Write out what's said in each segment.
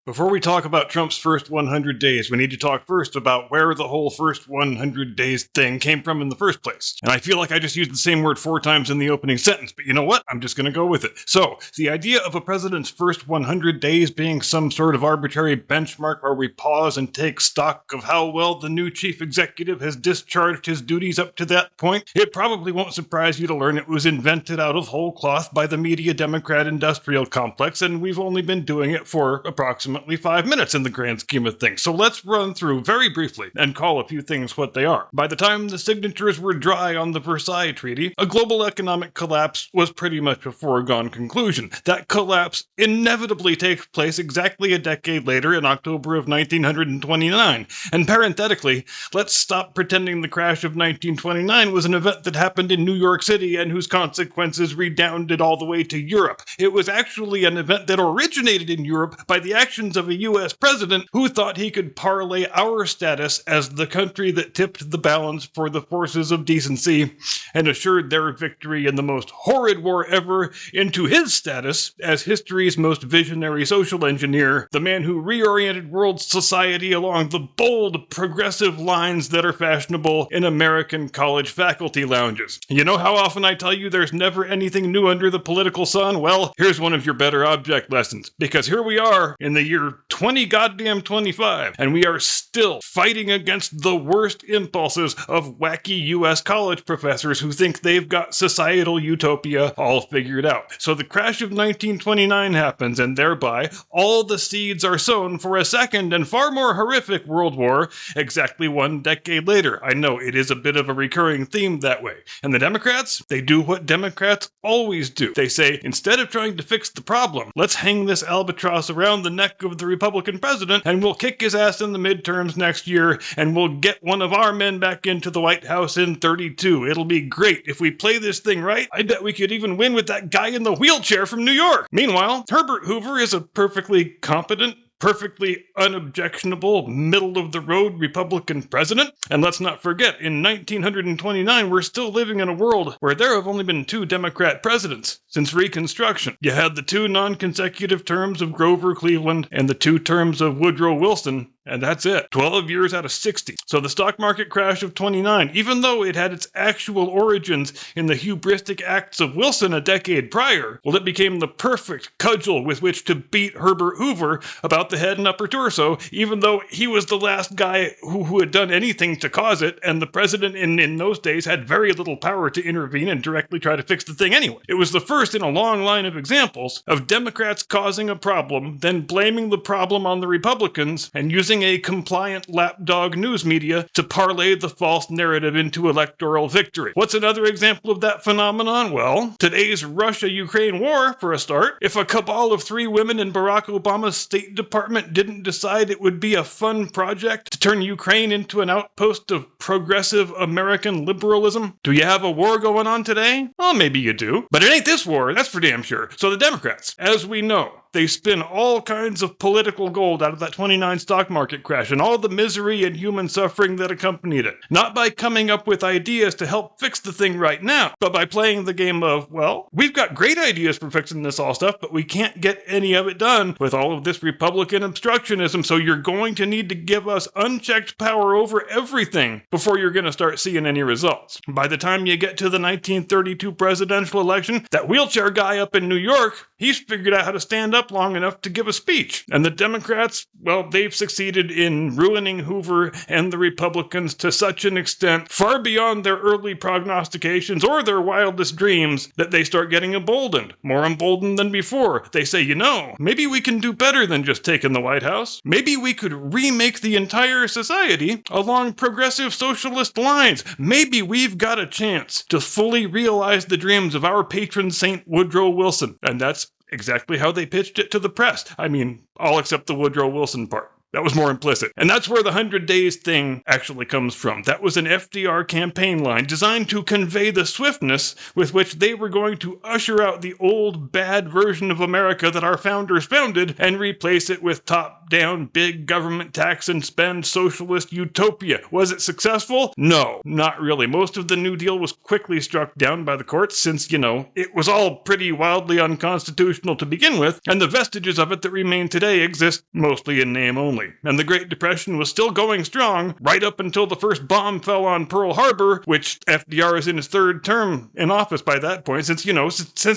Before we talk about Trump's first 100 days, we need to talk first about where the whole first 100 days thing came from in the first place. And I feel like I just used the same word 4 times in the opening sentence, but you know what? I'm just going to go with it. So, the idea of a president's first 100 days being some sort of arbitrary benchmark where we pause and take stock of how well the new chief executive has discharged his duties up to that point, it probably won't surprise you to learn it was invented out of whole cloth by the media Democrat industrial complex, and we've only been doing it for approximately 5 minutes in the grand scheme of things. So let's run through very briefly and call a few things what they are. By the time the signatures were dry on the Versailles Treaty, a global economic collapse was pretty much a foregone conclusion. That collapse inevitably takes place exactly a decade later in October of 1929. And parenthetically, let's stop pretending the crash of 1929 was an event that happened in New York City and whose consequences redounded all the way to Europe. It was actually an event that originated in Europe by the actions of a U.S. president who thought he could parlay our status as the country that tipped the balance for the forces of decency and assured their victory in the most horrid war ever into his status as history's most visionary social engineer, the man who reoriented world society along the bold, progressive lines that are fashionable in American college faculty lounges. You know how often I tell you there's never anything new under the political sun? Well, here's one of your better object lessons, because here we are in the year 2025, and we are still fighting against the worst impulses of wacky U.S. college professors who think they've got societal utopia all figured out. So the crash of 1929 happens, and thereby all the seeds are sown for a second and far more horrific world war exactly 1 decade later. I know it is a bit of a recurring theme that way. And the Democrats, they do what Democrats always do. They say, instead of trying to fix the problem, let's hang this albatross around the neck of the Republican president, and we'll kick his ass in the midterms next year, and we'll get one of our men back into the White House in 32. It'll be great. If we play this thing right, I bet we could even win with that guy in the wheelchair from New York. Meanwhile, Herbert Hoover is a perfectly competent, perfectly unobjectionable, middle-of-the-road Republican president. And let's not forget, in 1929, we're still living in a world where there have only been 2 Democrat presidents since Reconstruction. You had the 2 non-consecutive terms of Grover Cleveland and the 2 terms of Woodrow Wilson, and that's it. 12 years out of 60. So the stock market crash of 29, even though it had its actual origins in the hubristic acts of Wilson a decade prior, well, it became the perfect cudgel with which to beat Herbert Hoover about the head and upper torso, even though he was the last guy who had done anything to cause it, and the president in those days had very little power to intervene and directly try to fix the thing anyway. It was the first in a long line of examples of Democrats causing a problem, then blaming the problem on the Republicans, and using a compliant lapdog news media to parlay the false narrative into electoral victory. What's another example of that phenomenon? Well, today's Russia-Ukraine war, for a start. If a cabal of 3 women in Barack Obama's State Department didn't decide it would be a fun project to turn Ukraine into an outpost of progressive American liberalism, do you have a war going on today? Well, maybe you do. But it ain't this war, that's for damn sure. So the Democrats, as we know, they spin all kinds of political gold out of that 29 stock market crash and all the misery and human suffering that accompanied it. Not by coming up with ideas to help fix the thing right now, but by playing the game of, well, we've got great ideas for fixing this all stuff, but we can't get any of it done with all of this Republican obstructionism, so you're going to need to give us unchecked power over everything before you're going to start seeing any results. By the time you get to the 1932 presidential election, that wheelchair guy up in New York, he's figured out how to stand up long enough to give a speech. And the Democrats, well, they've succeeded in ruining Hoover and the Republicans to such an extent, far beyond their early prognostications or their wildest dreams, that they start getting emboldened. More emboldened than before. They say, you know, maybe we can do better than just taking the White House. Maybe we could remake the entire society along progressive socialist lines. Maybe we've got a chance to fully realize the dreams of our patron saint Woodrow Wilson. And that's exactly how they pitched it to the press. I mean, all except the Woodrow Wilson part. That was more implicit. And that's where the 100 days thing actually comes from. That was an FDR campaign line designed to convey the swiftness with which they were going to usher out the old bad version of America that our founders founded and replace it with top-down, big government tax and spend socialist utopia. Was it successful? No, not really. Most of the New Deal was quickly struck down by the courts since, it was all pretty wildly unconstitutional to begin with, and the vestiges of it that remain today exist mostly in name only. And the Great Depression was still going strong right up until the first bomb fell on Pearl Harbor, which FDR is in his third term in office by that point, since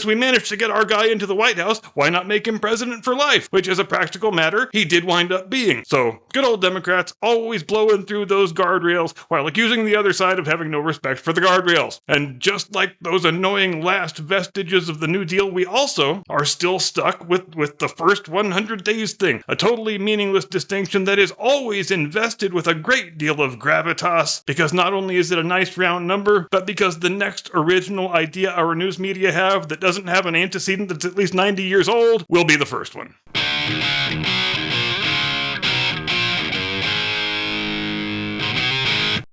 we managed to get our guy into the White House, why not make him president for life? Which, as a practical matter, he did wind up being. So, good old Democrats always blowing through those guardrails while accusing the other side of having no respect for the guardrails. And just like those annoying last vestiges of the New Deal, we also are still stuck with the first 100 days thing, a totally meaningless distinction that is always invested with a great deal of gravitas, because not only is it a nice round number, but because the next original idea our news media have that doesn't have an antecedent that's at least 90 years old will be the first one.